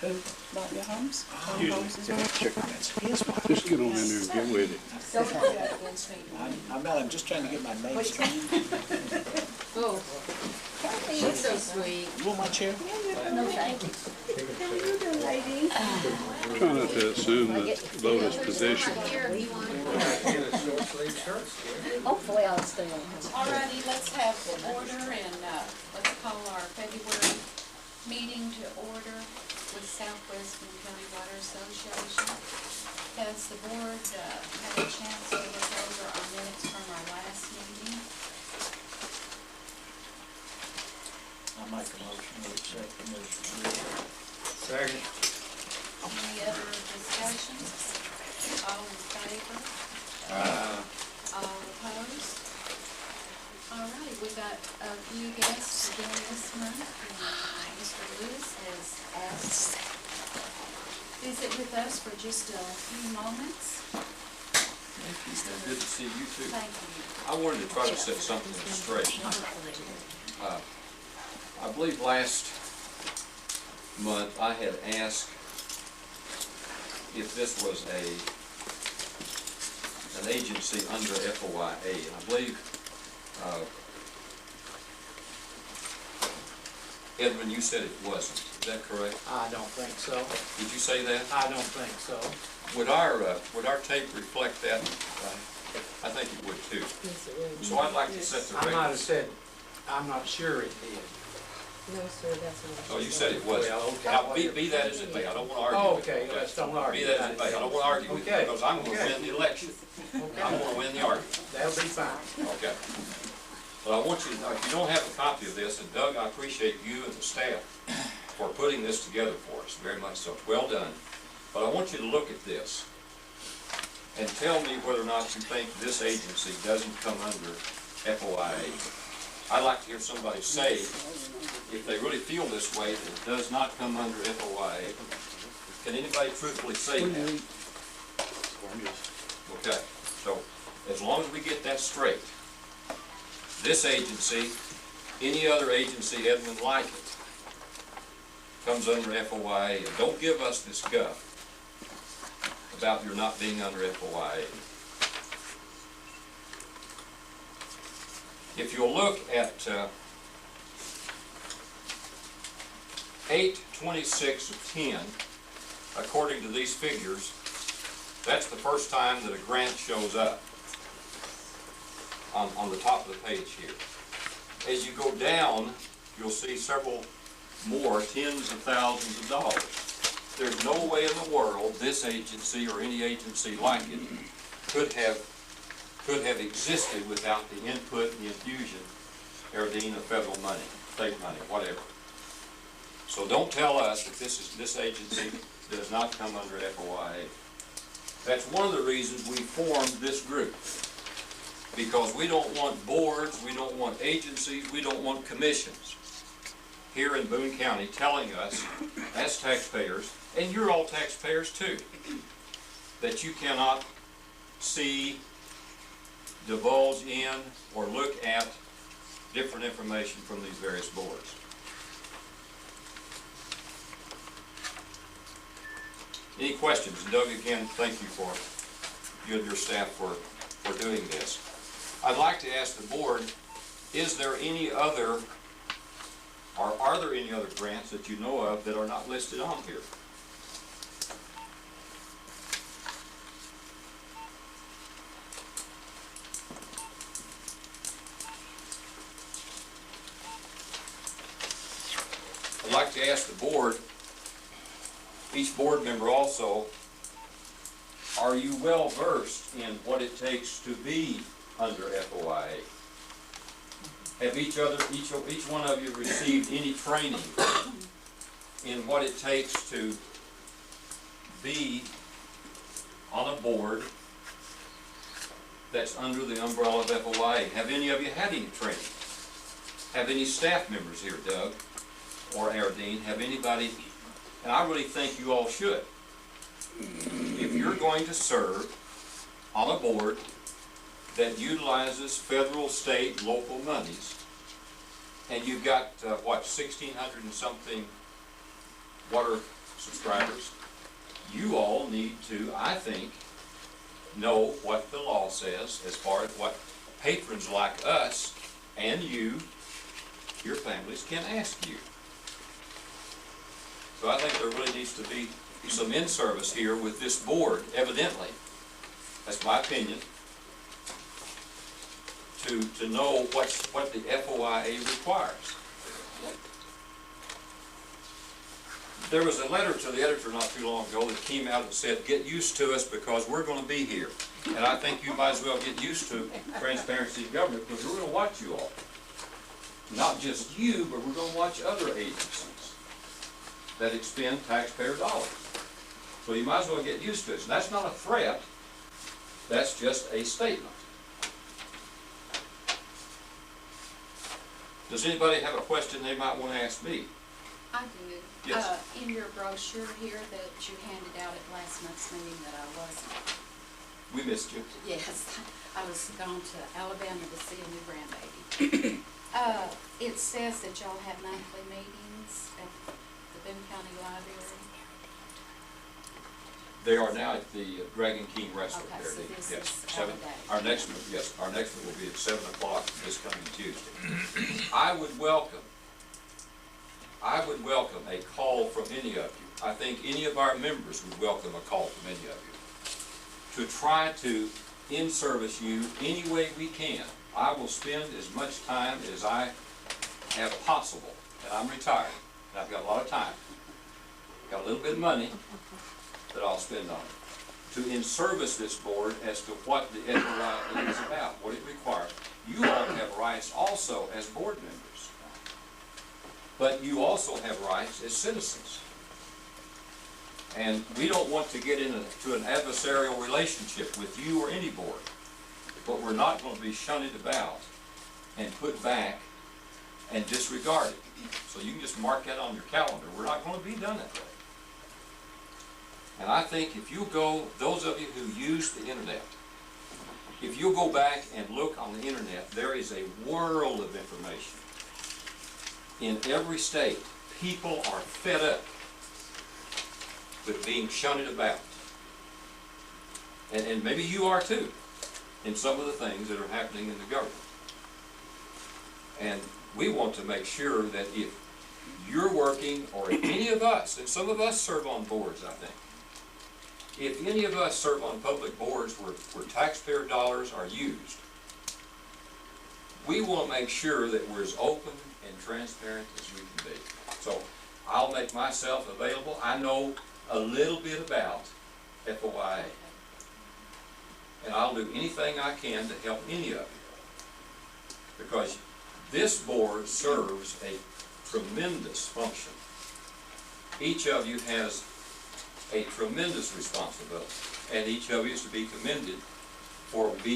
Who? About your homes? You Homes is right. just get on in there and get with it. Don't put that against me. I'm not, I'm just trying to get my name straight. Oh, she's so sweet. You want my chair? No, thank you. How you doing, lady? Try not to assume that Loda's position. Hopefully I'll stay on. Alrighty, let's have the order and let's call our February meeting to order with Southwest County Water Association. Has the board had a chance to look over our minutes from our last meeting? I make a motion to accept the minutes. Second. Any other discussions? All in favor? All opposed? Alrighty, we got a few guests again this month. Mr. Lewis has asked to visit with us for just a few moments. Good to see you too. Thank you. I wanted to try to set something straight. I believe last month I had asked if this was an agency under FOIA. I believe, Edmund, you said it wasn't. Is that correct? I don't think so. Did you say that? I don't think so. Would our tape reflect that? I think it would too. Yes, it would. So I'd like to set the I might have record. said, I'm not sure it did. No, sir, that's not. Oh, you said it wasn't. Well, okay. Now, be that as it may, I don't want to argue Oh, with you. okay, let's don't argue. Be that as it may, I don't want to argue with you Okay. because I'm going to Okay. win the election. I'm going to win the argument. That'll be fine. Okay. But I want you to know, if you don't have a copy of this, and Doug, I appreciate you and the staff for putting this together for us, very much so. Well done. But I want you to look at this and tell me whether or not you think this agency doesn't come under FOIA. I'd like to hear somebody say, if they really feel this way, that it does not come under FOIA. Can anybody truthfully say that? Okay, so as long as we get that straight, this agency, any other agency, Edmund, like it, comes under FOIA. And don't give us this guff about your not being under FOIA. If you'll look at 8/26 of 10, according to these figures, that's the first time that a grant shows up on the top of the page here. As you go down, you'll see several more tens of thousands of dollars. There's no way in the world this agency or any agency like it could have existed without the input and the infusion, Erdine, of federal money, state money, whatever. So don't tell us that this agency does not come under FOIA. That's one of the reasons we formed this group. Because we don't want boards, we don't want agencies, we don't want commissions here in Boone County telling us, as taxpayers, and you're all taxpayers too, that you cannot see, divulge in, or look at different information from these various boards. Any questions? Doug, again, thank you for you and your staff for doing this. I'd like to ask the board, is there any other, or are there any other grants that you know of that are not listed on here? I'd like to ask the board, each board member also, are you well versed in what it takes to be under FOIA? Have each one of you received any training in what it takes to be on a board that's under the umbrella of FOIA? Have any of you had any training? Have any staff members here, Doug or Erdine, have anybody, and I really think you all should. If you're going to serve on a board that utilizes federal, state, local monies, and you've got, what, 1,600 and something water subscribers, you all need to, I think, know what the law says as far as what patrons like us and you, your families, can ask you. So I think there really needs to be some in-service here with this board, evidently. That's my opinion. To know what the FOIA requires. There was a letter to the editor not too long ago that came out and said, get used to us because we're going to be here. And I think you might as well get used to transparency in government because we're going to watch you all. Not just you, but we're going to watch other agencies that expend taxpayer dollars. So you might as well get used to it. And that's not a threat. That's just a statement. Does anybody have a question they might want to ask me? I do. Yes. In your brochure here that you handed out at last month's meeting that I wasn't. We missed you. Yes, I was gone to Alabama to see a new grandbaby. It says that y'all have monthly meetings at the Boone County Library. They are now at the Dragon King Restaurant. Okay, there. so this Yes, is 7. every day. Our next one, yes, our next one will be at 7 o'clock this coming Tuesday. I would welcome a call from any of you. I think any of our members would welcome a call from any of you to try to in-service you any way we can. I will spend as much time as I have possible, and I'm retired, and I've got a lot of time. Got a little bit of money that I'll spend on it, to in-service this board as to what the FOIA is about, what it requires. You all have rights also as board members, but you also have rights as citizens. And we don't want to get into an adversarial relationship with you or any board, but we're not going to be shunted about and put back and disregarded. So you can just mark that on your calendar. We're not going to be done that way. And I think if you go, those of you who use the internet, if you go back and look on the internet, there is a world of information. In every state, people are fed up with being shunted about. And maybe you are too, in some of the things that are happening in the government. And we want to make sure that if you're working, or if any of us, and some of us serve on boards, I think, if any of us serve on public boards where taxpayer dollars are used, we want to make sure that we're as open and transparent as we can be. So I'll make myself available. I know a little bit about FOIA, and I'll do anything I can to help any of you, because this board serves a tremendous function. Each of you has a tremendous responsibility, and each of you is to be commended for being